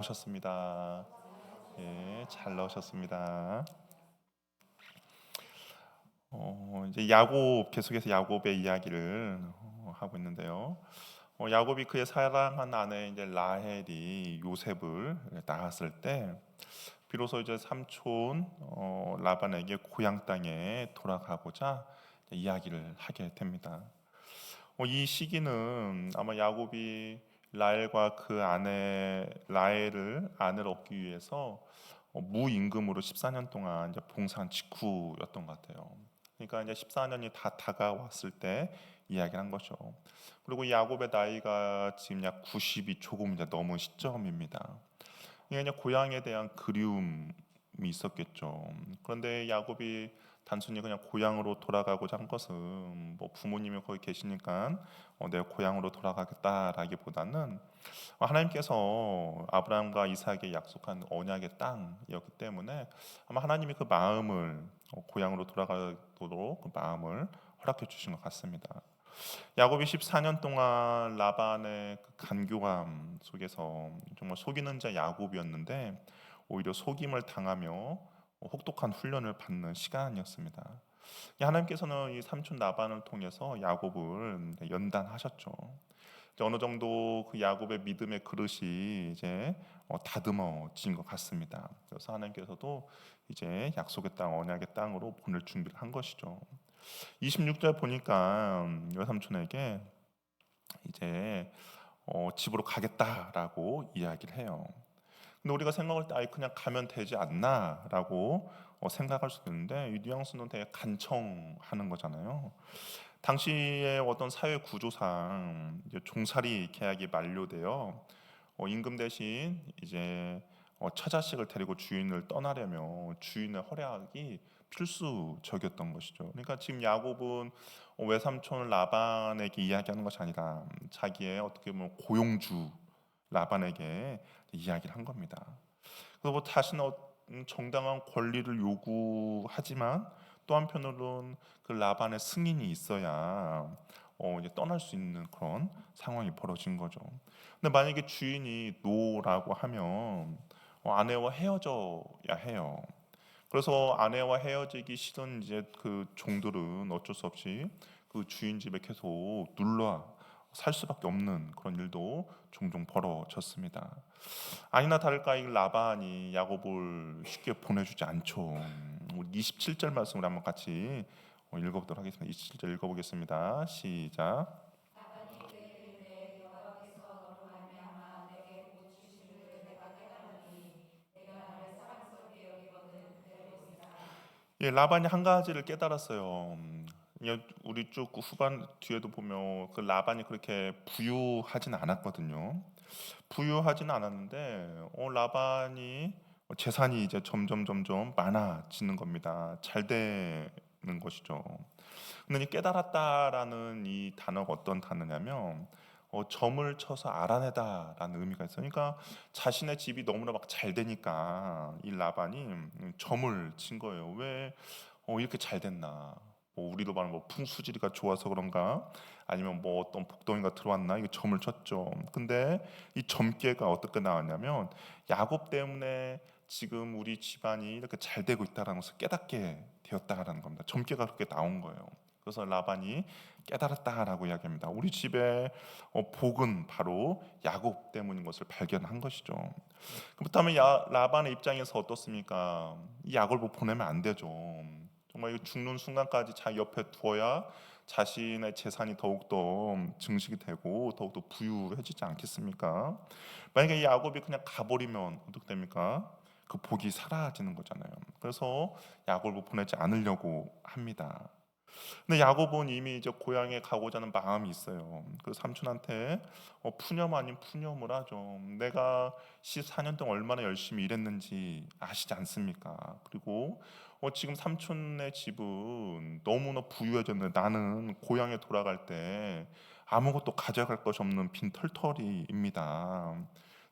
오셨습니다. 예, 잘 나오셨습니다. 이제 야곱 계속해서 야곱의 이야기를 하고 있는데요. 야곱이 그의 사랑한 아내 이제 라헬이 요셉을 낳았을 때 비로소 이제 삼촌 라반에게 고향 땅에 돌아가고자 이야기를 하게 됩니다. 이 시기는 아마 야곱이 라헬과 그 아내 라헬을 아내를 얻기 위해서 무임금으로 14년 동안 이제 봉사한 직후였던 것 같아요. 그러니까 이제 14년이 다 다가왔을 때 이야기한 거죠. 그리고 야곱의 나이가 지금 약 90이 조금 이제 넘은 시점입니다. 이게 이제 고향에 대한 그리움이 있었겠죠. 그런데 야곱이 단순히 그냥 고향으로 돌아가고자 한 것은 뭐 부모님이 거기 계시니까 내 고향으로 돌아가겠다라기보다는 하나님께서 아브라함과 이삭에게 약속한 언약의 땅이었기 때문에 아마 하나님이 그 마음을 고향으로 돌아가도록 그 마음을 허락해 주신 것 같습니다. 야곱이 14년 동안 라반의 그 간교함 속에서 정말 속이는 자 야곱이었는데 오히려 속임을 당하며 혹독한 훈련을 받는 시간이었습니다. 하나님께서는 이 삼촌 라반을 통해서 야곱을 연단하셨죠. 이제 어느 정도 그 야곱의 믿음의 그릇이 이제 다듬어진 것 같습니다. 그래서 하나님께서도 이제 약속의 땅, 언약의 땅으로 보낼 준비를 한 것이죠. 26절 보니까 외삼촌에게 이제 집으로 가겠다라고 이야기를 해요. 근데 우리가 생각할 때 아예 그냥 가면 되지 않나라고 생각할 수도 있는데 이 뉘앙스는 되게 간청하는 거잖아요. 당시의 어떤 사회 구조상 이제 종살이 계약이 만료되어 임금 대신 이제 처자식을 데리고 주인을 떠나려면 주인의 허락이 필수적이었던 것이죠. 그러니까 지금 야곱은 외삼촌 라반에게 이야기하는 것이 아니라 자기의 어떻게 보면 고용주 라반에게 이야기를 한 겁니다. 그래서 뭐 자신은 정당한 권리를 요구하지만 또 한편으로는 그 라반의 승인이 있어야 이제 떠날 수 있는 그런 상황이 벌어진 거죠. 근데 만약에 주인이 노라고 하면 아내와 헤어져야 해요. 그래서 아내와 헤어지기 싫은 이제 그 종들은 어쩔 수 없이 그 주인 집에 계속 눌러 살 수밖에 없는 그런 일도 종종 벌어졌습니다. 아니나 다를까 이 라반이 야곱을 쉽게 보내주지 않죠. 우리 27절 말씀을 한번 같이 읽어보도록 하겠습니다. 27절 읽어보겠습니다. 시작. 예, 라반이 한 가지를 깨달았어요. 우리 쭉 후반 뒤에도 보면 그 라반이 그렇게 부유하진 않았거든요. 부유하지는 않았는데 라반이 재산이 이제 점점 많아지는 겁니다. 잘 되는 것이죠. 근데 이 깨달았다라는 이 단어가 어떤 단어냐면 점을 쳐서 알아내다라는 의미가 있어요. 그러니까 자신의 집이 너무나 막 잘 되니까 이 라반이 점을 친 거예요. 왜 이렇게 잘 됐나? 뭐 우리로 말하면 뭐 풍수지리가 좋아서 그런가? 아니면 뭐 어떤 복덩이가 들어왔나? 이거 점을 쳤죠. 근데 이 점괘가 어떻게 나왔냐면 야곱 때문에 지금 우리 집안이 이렇게 잘 되고 있다라는 것을 깨닫게 되었다라는 겁니다. 점괘가 그렇게 나온 거예요. 그래서 라반이 깨달았다라고 이야기합니다. 우리 집의 복은 바로 야곱 때문인 것을 발견한 것이죠. 그렇다면 라반의 입장에서 어떻습니까? 이 야곱을 보내면 안 되죠. 정말 죽는 순간까지 자기 옆에 두어야 자신의 재산이 더욱더 증식이 되고 더욱더 부유해지지 않겠습니까? 만약에 이 야곱이 그냥 가버리면 어떻게 됩니까? 그 복이 사라지는 거잖아요. 그래서 야곱을 보내지 않으려고 합니다. 근데 야곱은 이미 이제 고향에 가고자 하는 마음이 있어요. 그 삼촌한테 푸념 아닌 푸념을 하죠. 내가 14년 동안 얼마나 열심히 일했는지 아시지 않습니까? 그리고 지금 삼촌네 집은 너무나 부유해졌는데 나는 고향에 돌아갈 때 아무것도 가져갈 것이 없는 빈 털터리입니다.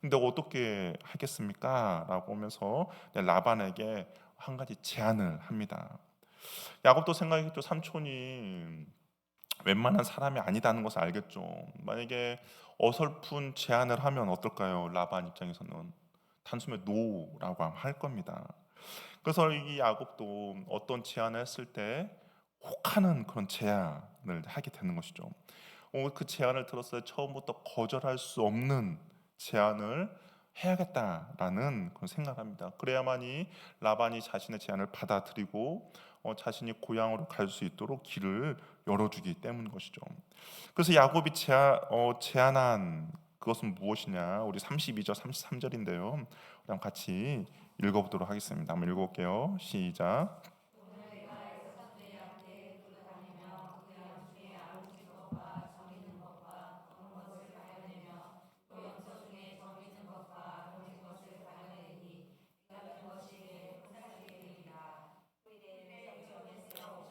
근데 어떻게 하겠습니까? 라고 하면서 라반에게 한 가지 제안을 합니다. 야곱도 생각했죠. 삼촌이 웬만한 사람이 아니다는 것을 알겠죠. 만약에 어설픈 제안을 하면 어떨까요? 라반 입장에서는 단숨에 노라고 할 겁니다. 그래서 이 야곱도 어떤 제안을 했을 때 혹하는 그런 제안을 하게 되는 것이죠. 그 제안을 들었을 때 처음부터 거절할 수 없는 제안을 해야겠다라는 그런 생각을 합니다. 그래야만이 라반이 자신의 제안을 받아들이고 자신이 고향으로 갈 수 있도록 길을 열어주기 때문인 것이죠. 그래서 야곱이 제안한 그것은 무엇이냐? 우리 32절, 33절인데요. 그럼 같이 읽어보도록 하겠습니다. 한번 읽어볼게요. 시작.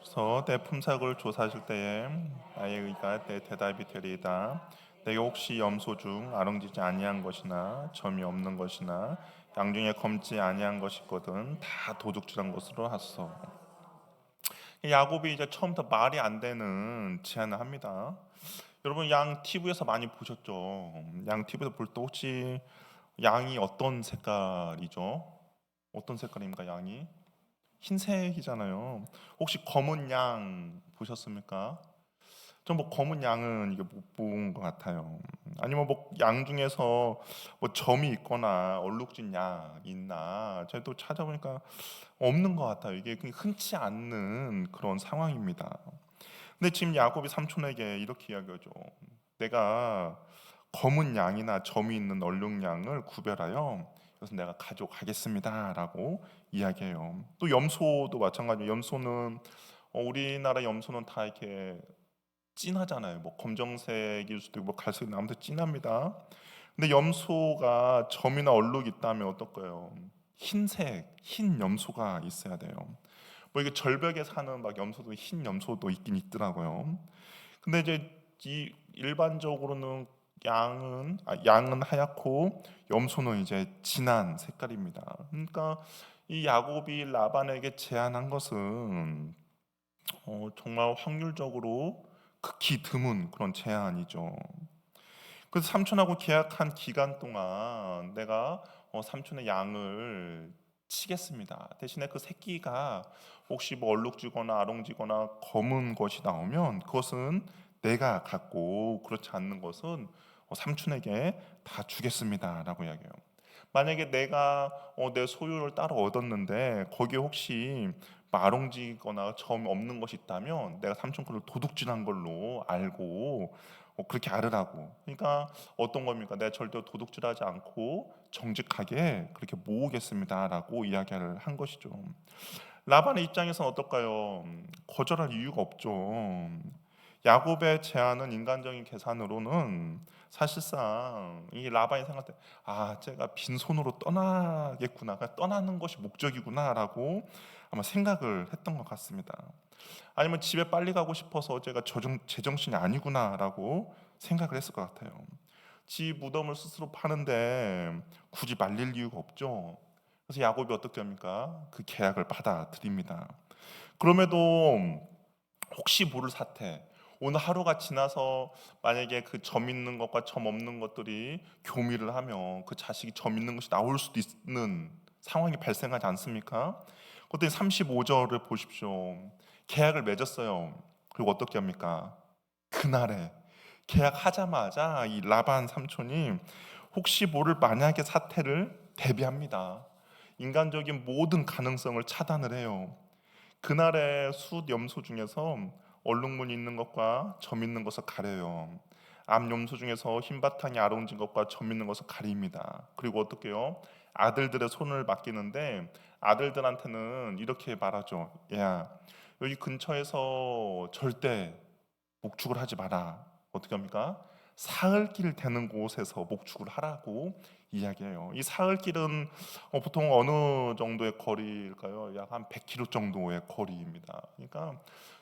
그래서 내 품삯을 조사하실 때에 나의 의가 내 대답이 되리이다. 내가 혹시 염소 중 아롱지지 아니한 것이나 점이 없는 것이나 양 중에 검지 아니한 것이 있거든 다 도둑질한 것으로 하소. 야곱이 이제 처음부터 말이 안 되는 제안을 합니다. 여러분 양 TV에서 많이 보셨죠? 양 TV에서 볼 때 혹시 양이 어떤 색깔이죠? 어떤 색깔입니까, 양이? 흰색이잖아요. 혹시 검은 양 보셨습니까? 전 뭐 검은 양은 이게 못 본 것 같아요. 아니면 뭐 양 중에서 뭐 점이 있거나 얼룩진 양 있나? 제가 또 찾아보니까 없는 것 같아요. 이게 흔치 않는 그런 상황입니다. 근데 지금 야곱이 삼촌에게 이렇게 이야기하죠. 내가 검은 양이나 점이 있는 얼룩 양을 구별하여 그래서 내가 가져가겠습니다라고 이야기해요. 또 염소도 마찬가지예요. 염소는 우리나라 염소는 다 이렇게 진하잖아요. 뭐 검정색일 수도 있고 뭐 갈색 아무튼 진합니다. 근데 염소가 점이나 얼룩이 있다면 어떨까요? 흰색, 흰 염소가 있어야 돼요. 뭐 이게 절벽에 사는 막 염소도 흰 염소도 있긴 있더라고요. 근데 이제 이 일반적으로는 양은 하얗고 염소는 이제 진한 색깔입니다. 그러니까 이 야곱이 라반에게 제안한 것은 정말 확률적으로 극히 드문 그런 제안이죠. 그래서 삼촌하고 계약한 기간 동안 내가 삼촌의 양을 치겠습니다. 대신에 그 새끼가 혹시 뭐 얼룩지거나 아롱지거나 검은 것이 나오면 그것은 내가 갖고 그렇지 않는 것은 삼촌에게 다 주겠습니다라고 이야기해요. 만약에 내가 내 소유를 따로 얻었는데 거기에 혹시 아롱지거나 점 없는 것이 있다면 내가 삼촌 거를 도둑질한 걸로 알고 그렇게 알으라고. 그러니까 어떤 겁니까? 내가 절대 도둑질하지 않고 정직하게 그렇게 모으겠습니다라고 이야기를 한 것이죠. 라반의 입장에서는 어떨까요? 거절할 이유가 없죠. 야곱의 제안은 인간적인 계산으로는 사실상 이 라반이 생각할 때 제가 빈손으로 떠나겠구나, 그러니까 떠나는 것이 목적이구나라고 아마 생각을 했던 것 같습니다. 아니면 집에 빨리 가고 싶어서 제가 제정신이 아니구나라고 생각을 했을 것 같아요. 지 무덤을 스스로 파는데 굳이 말릴 이유가 없죠. 그래서 야곱이 어떻게 합니까? 그 계약을 받아들입니다. 그럼에도 혹시 모를 사태, 오늘 하루가 지나서 만약에 그 점 있는 것과 점 없는 것들이 교미를 하면 그 자식이 점 있는 것이 나올 수도 있는 상황이 발생하지 않습니까? 그때 35절을 보십시오. 계약을 맺었어요. 그리고 어떻게 합니까? 그날에 계약하자마자 이 라반 삼촌이 혹시 모를 만약의 사태를 대비합니다. 인간적인 모든 가능성을 차단을 해요. 그날의 숫 염소 중에서 얼룩무늬 있는 것과 점 있는 것을 가려요. 암 염소 중에서 흰 바탕이 아롱진 것과 점 있는 것을 가립니다. 그리고 어떻게 해요? 아들들의 손을 맡기는데 아들들한테는 이렇게 말하죠. 야, 여기 근처에서 절대 목축을 하지 마라. 어떻게 합니까? 사흘길 되는 곳에서 목축을 하라고 이야기해요. 이 사흘길은 보통 어느 정도의 거리일까요? 약 한 100km 정도의 거리입니다. 그러니까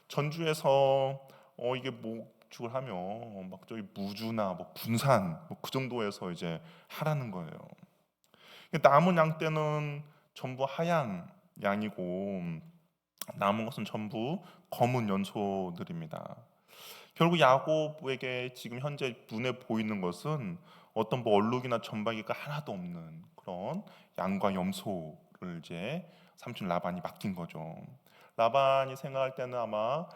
전주에서 이게 목축을 하면 막 저기 무주나 뭐 분산 뭐 그 정도에서 이제 하라는 거예요. 남은 양 떼는 전부 하얀 양이고 남은 것은 전부 검은 연소들입니다. 결국 야곱에게 지금 현재 눈에 보이는 것은 어떤 뭐 얼룩이나 점박이가 하나도 없는 그런 양과 염소를 이제 삼촌 라반이 맡긴 거죠. 라반이 생각할 때는 아마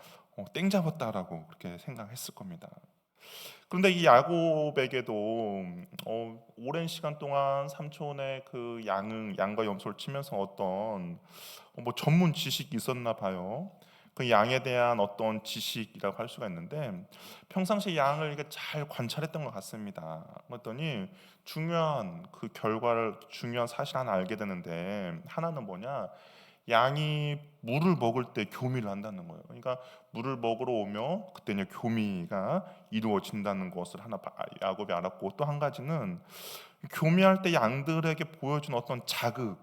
땡 잡았다라고 그렇게 생각했을 겁니다. 그런데 이 야곱에게도 오랜 시간 동안 삼촌의 그 양과 염소를 치면서 어떤 뭐 전문 지식이 있었나 봐요. 그 양에 대한 어떤 지식이라고 할 수가 있는데 평상시 양을 이렇게 잘 관찰했던 것 같습니다. 그랬더니 중요한 그 결과를 중요한 사실 하나 알게 되는데 하나는 뭐냐? 양이 물을 먹을 때 교미를 한다는 거예요. 그러니까 물을 먹으러 오며 그때 이제 교미가 이루어진다는 것을 하나 야곱이 알았고 또 한 가지는 교미할 때 양들에게 보여준 어떤 자극,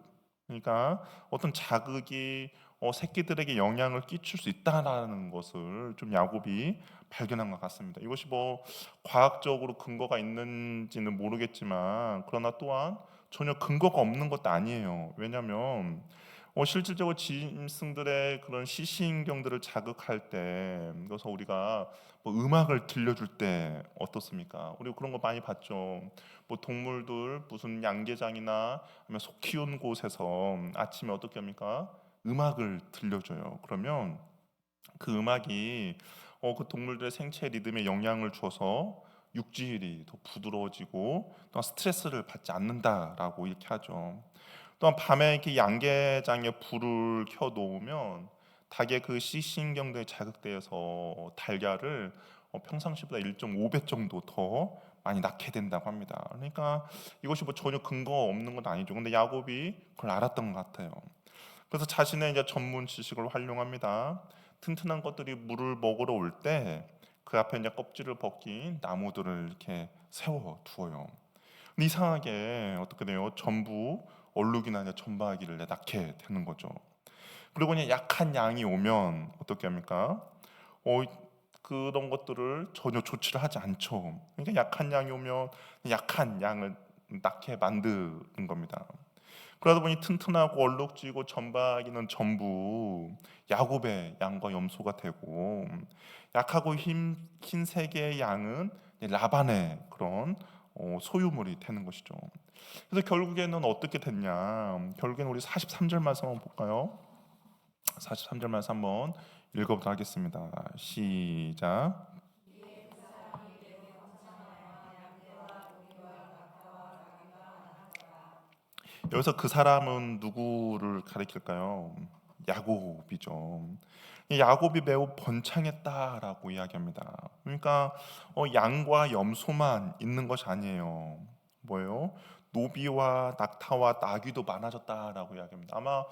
그러니까 어떤 자극이 새끼들에게 영향을 끼칠 수 있다라는 것을 좀 야곱이 발견한 것 같습니다. 이것이 뭐 과학적으로 근거가 있는지는 모르겠지만 그러나 또한 전혀 근거가 없는 것도 아니에요. 왜냐하면 실질적으로 짐승들의 그런 시신경들을 자극할 때, 그래서 우리가 뭐 음악을 들려줄 때 어떻습니까? 우리 그런 거 많이 봤죠. 뭐 동물들 무슨 양계장이나 아니면 소 키운 곳에서 아침에 어떻게 합니까? 음악을 들려줘요. 그러면 그 음악이 그 동물들의 생체 리듬에 영향을 줘서 육질이 더 부드러워지고 또 스트레스를 받지 않는다라고 이렇게 하죠. 또한 밤에 이렇게 양계장에 불을 켜 놓으면 닭의 그 시신경들이 자극되어서 달걀을 평상시보다 1.5배 정도 더 많이 낳게 된다고 합니다. 그러니까 이것이 뭐 전혀 근거 없는 건 아니죠. 근데 야곱이 그걸 알았던 것 같아요. 그래서 자신의 이제 전문 지식을 활용합니다. 튼튼한 것들이 물을 먹으러 올 때 그 앞에 이제 껍질을 벗긴 나무들을 이렇게 세워 두어요. 근데 이상하게 어떻게 돼요? 전부 얼룩이나 이제 점박이를 낳게 되는 거죠. 그리고 그냥 약한 양이 오면 어떻게 합니까? 어, 그런 것들을 전혀 조치를 하지 않죠. 그러니까 약한 양이 오면 약한 양을 낳게 만드는 겁니다. 그러다 보니 튼튼하고 얼룩지고 점박이는 전부 야곱의 양과 염소가 되고 약하고 흰색의 양은 라반의 그런 소유물이 되는 것이죠. 그래서 결국에는 어떻게 됐냐? 결국에는 우리 43절 말씀 한번 볼까요? 43절 말씀 한번 읽어보도록 하겠습니다. 시작. 여기서 그 사람은 누구를 가리킬까요? 야곱이죠. 이 야곱이 매우 번창했다라고 이야기합니다. 그러니까 양과 염소만 있는 것이 아니에요. 뭐예요? 노비와 낙타와 나귀도 많아졌다라고 이야기합니다. 아마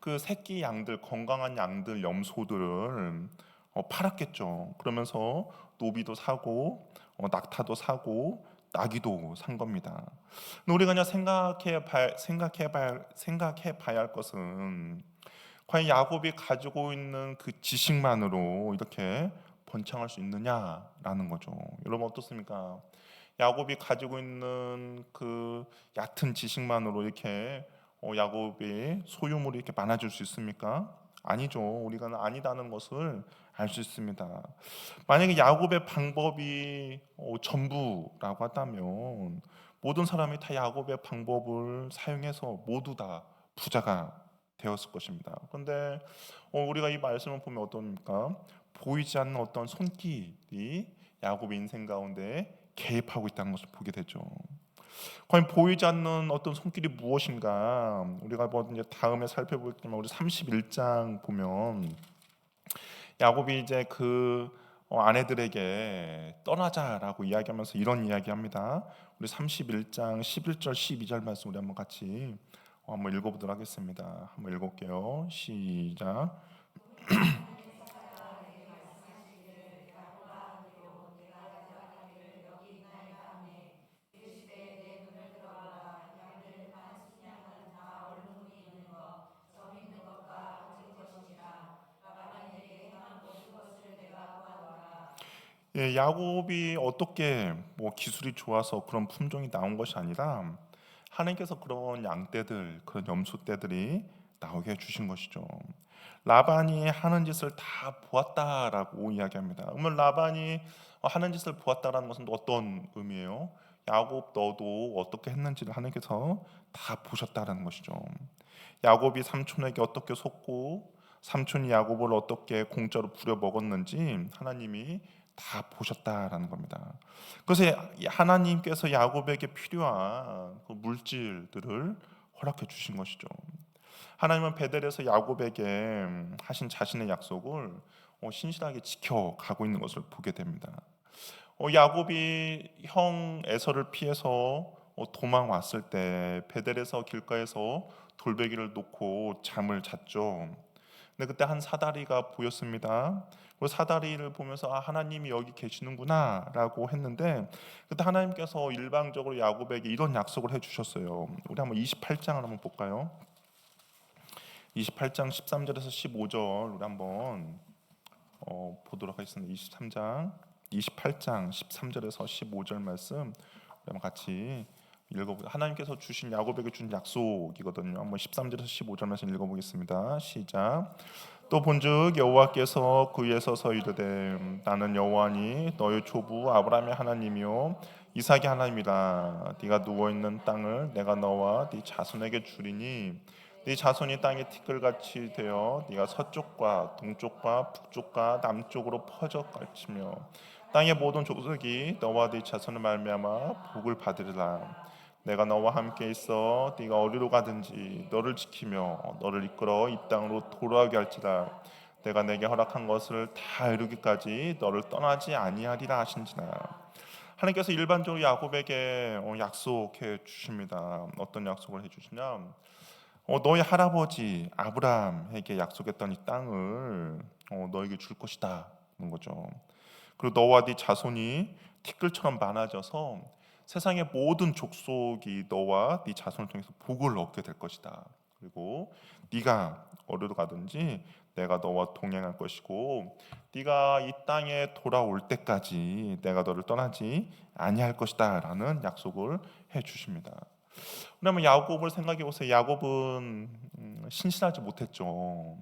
그 새끼 양들, 건강한 양들, 염소들을 팔았겠죠. 그러면서 노비도 사고 낙타도 사고 나귀도 산 겁니다. 근데 우리가 그냥 생각해 봐야 할 것은 과연 야곱이 가지고 있는 그 지식만으로 이렇게 번창할 수 있느냐라는 거죠. 여러분 어떻습니까? 야곱이 가지고 있는 그 얕은 지식만으로 이렇게 야곱의 소유물이 이렇게 많아질 수 있습니까? 아니죠. 우리가 아니다는 것을 알 수 있습니다. 만약에 야곱의 방법이 전부라고 한다면 모든 사람이 다 야곱의 방법을 사용해서 모두 다 부자가 되었을 것입니다. 그런데 우리가 이 말씀을 보면 어떻습니까? 보이지 않는 어떤 손길이 야곱의 인생 가운데 개입하고 있다는 것을 보게 되죠. 과연 보이지 않는 어떤 손길이 무엇인가? 우리가 뭐 이제 다음에 살펴볼 때만 우리 31장 보면 야곱이 이제 그 아내들에게 떠나자라고 이야기하면서 이런 이야기합니다. 우리 31장 11절 12절 말씀 우리 한번 같이 한번 읽어보도록 하겠습니다. 한번 읽을게요. 시작. 예, 야곱이 어떻게 뭐 기술이 좋아서 그런 품종이 나온 것이 아니라 하나님께서 그런 양떼들, 그런 염소떼들이 나오게 해주신 것이죠. 라반이 하는 짓을 다 보았다라고 이야기합니다. 그러면 라반이 하는 짓을 보았다라는 것은 또 어떤 의미예요? 야곱 너도 어떻게 했는지를 하나님께서 다 보셨다라는 것이죠. 야곱이 삼촌에게 어떻게 속고 삼촌이 야곱을 어떻게 공짜로 부려 먹었는지 하나님이 다 보셨다라는 겁니다. 그래서 하나님께서 야곱에게 필요한 그 물질들을 허락해 주신 것이죠. 하나님은 베델에서 야곱에게 하신 자신의 약속을 신실하게 지켜가고 있는 것을 보게 됩니다. 야곱이 형 에서를 피해서 도망 왔을 때 베델에서 길가에서 돌베개를 놓고 잠을 잤죠. 근데 그때 한 사다리가 보였습니다. 그 사다리를 보면서 하나님이 여기 계시는구나라고 했는데 그때 하나님께서 일방적으로 야곱에게 이런 약속을 해주셨어요. 우리 한번 28장을 한번 볼까요? 28장 13절에서 15절 우리 한번 보도록 하겠습니다. 28장 13절에서 15절 말씀 한번 같이 읽어보겠습니다. 하나님께서 주신 야곱에게 준 약속이거든요. 한번 13절에서 15절 말씀 읽어보겠습니다. 시작. 또 본즉 여호와께서 그에 서서 이르되 나는 여호와니 너의 조부 아브라함의 하나님이요 이삭의 하나님이라. 네가 누워 있는 땅을 내가 너와 네 자손에게 주리니 네 자손이 땅의 티끌같이 되어 네가 서쪽과 동쪽과 북쪽과 남쪽으로 퍼져 갈치며 땅의 모든 족속이 너와 네 자손을 말미암아 복을 받으리라. 내가 너와 함께 있어 네가 어디로 가든지 너를 지키며 너를 이끌어 이 땅으로 돌아오게 할지라. 내가 내게 허락한 것을 다 이루기까지 너를 떠나지 아니하리라 하신지라. 하나님께서 일반적으로 야곱에게 약속해 주십니다. 어떤 약속을 해 주시냐? 너희 할아버지 아브라함에게 약속했던 이 땅을 너에게 줄 것이다는 거죠. 그리고 너와 네 자손이 티끌처럼 많아져서 세상의 모든 족속이 너와 네 자손을 통해서 복을 얻게 될 것이다. 그리고 네가 어디로 가든지 내가 너와 동행할 것이고 네가 이 땅에 돌아올 때까지 내가 너를 떠나지 아니할 것이다라는 약속을 해 주십니다. 그러면 야곱을 생각해 보세요. 야곱은 신실하지 못했죠.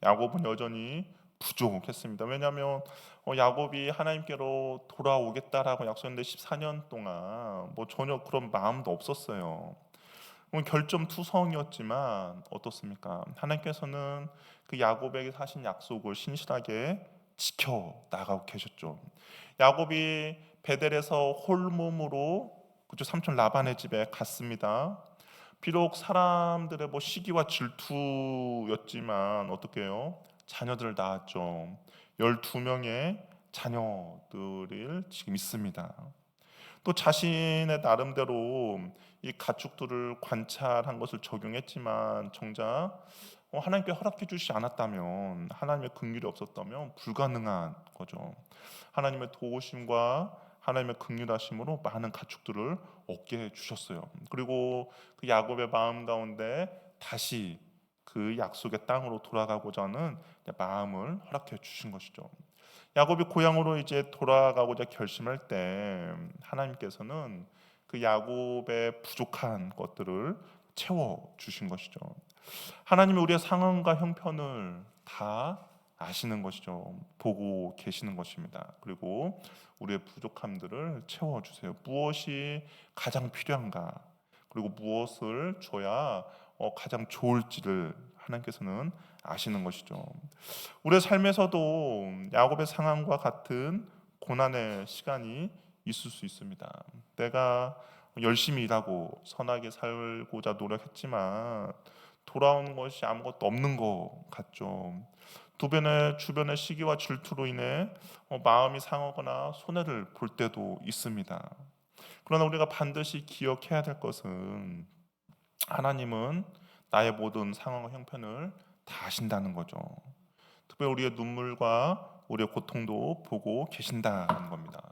야곱은 여전히 부족했습니다. 왜냐하면 야곱이 하나님께로 돌아오겠다라고 약속했는데 14년 동안 뭐 전혀 그런 마음도 없었어요. 결점투성이었지만 어떻습니까? 하나님께서는 그 야곱에게 하신 약속을 신실하게 지켜 나가고 계셨죠. 야곱이 베델에서 홀몸으로 그죠 삼촌 라반의 집에 갔습니다. 비록 사람들의 뭐 시기와 질투였지만 어떻게 해요? 자녀들을 낳았죠. 12명의 자녀들이 지금 있습니다. 또 자신의 나름대로 이 가축들을 관찰한 것을 적용했지만 정작 하나님께 허락해 주시지 않았다면 하나님의 긍휼이 없었다면 불가능한 거죠. 하나님의 도우심과 하나님의 긍휼하심으로 많은 가축들을 얻게 해 주셨어요. 그리고 그 야곱의 마음 가운데 다시 그 약속의 땅으로 돌아가고자 하는 마음을 허락해 주신 것이죠. 야곱이 고향으로 이제 돌아가고자 결심할 때 하나님께서는 그 야곱의 부족한 것들을 채워 주신 것이죠. 하나님이 우리의 상황과 형편을 다 아시는 것이죠. 보고 계시는 것입니다. 그리고 우리의 부족함들을 채워 주세요. 무엇이 가장 필요한가? 그리고 무엇을 줘야 가장 좋을지를 하나님께서는 아시는 것이죠. 우리의 삶에서도 야곱의 상황과 같은 고난의 시간이 있을 수 있습니다. 내가 열심히 일하고 선하게 살고자 노력했지만 돌아오는 것이 아무것도 없는 것 같죠. 주변의 시기와 질투로 인해 마음이 상하거나 손해를 볼 때도 있습니다. 그러나 우리가 반드시 기억해야 될 것은 하나님은 나의 모든 상황과 형편을 다 아신다는 거죠. 특별히 우리의 눈물과 우리의 고통도 보고 계신다는 겁니다.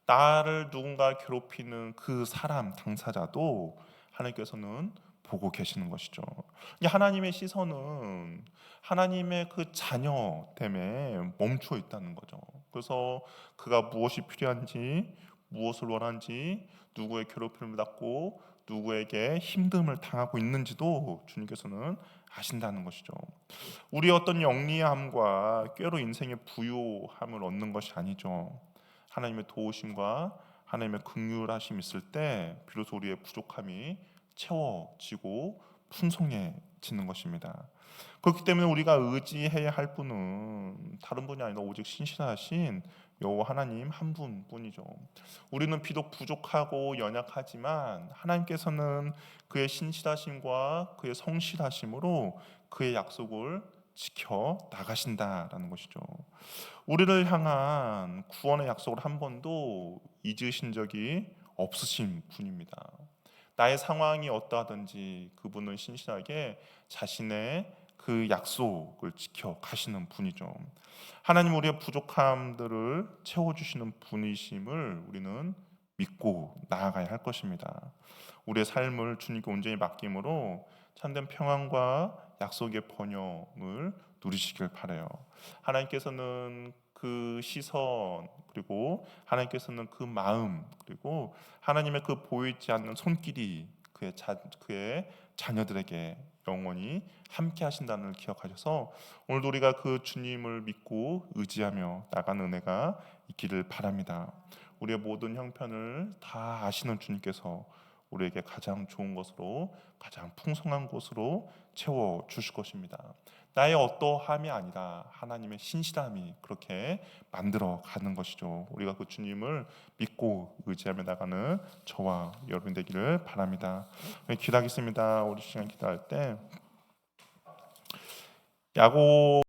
나를 누군가 괴롭히는 그 사람 당사자도 하나님께서는 보고 계시는 것이죠. 하나님의 시선은 하나님의 그 자녀됨에 멈춰 있다는 거죠. 그래서 그가 무엇이 필요한지, 무엇을 원하는지, 누구의 괴롭힘을 받고 누구에게 힘듦을 당하고 있는지도 주님께서는 아신다는 것이죠. 우리의 어떤 영리함과 꾀로 인생의 부요함을 얻는 것이 아니죠. 하나님의 도우심과 하나님의 긍휼하심이 있을 때 비로소 우리의 부족함이 채워지고 풍성해지는 것입니다. 그렇기 때문에 우리가 의지해야 할 분은 다른 분이 아니라 오직 신실하신 여호와 하나님 한 분뿐이죠. 우리는 비록 부족하고 연약하지만 하나님께서는 그의 신실하심과 그의 성실하심으로 그의 약속을 지켜 나가신다라는 것이죠. 우리를 향한 구원의 약속을 한 번도 잊으신 적이 없으신 분입니다. 나의 상황이 어떠하든지 그분은 신실하게 자신의 그 약속을 지켜 가시는 분이죠. 하나님 우리의 부족함들을 채워주시는 분이심을 우리는 믿고 나아가야 할 것입니다. 우리의 삶을 주님께 온전히 맡김으로 참된 평안과 약속의 번영을 누리시길 바라요. 하나님께서는 그 시선 그리고 하나님께서는 그 마음 그리고 하나님의 그 보이지 않는 손길이 그의 자녀들에게 영원히 함께 하신다는 걸 기억하셔서 오늘도 우리가 그 주님을 믿고 의지하며 나가는 은혜가 있기를 바랍니다. 우리의 모든 형편을 다 아시는 주님께서 우리에게 가장 좋은 것으로 가장 풍성한 것으로 채워 주실 것입니다. 나의 어떠함이 아니라 하나님의 신실함이 그렇게 만들어 가는 것이죠. 우리가 그 주님을 믿고 의지하며 나가는 저와 여러분 되기를 바랍니다. 기도하겠습니다. 우리 시간 기도할 때 야곱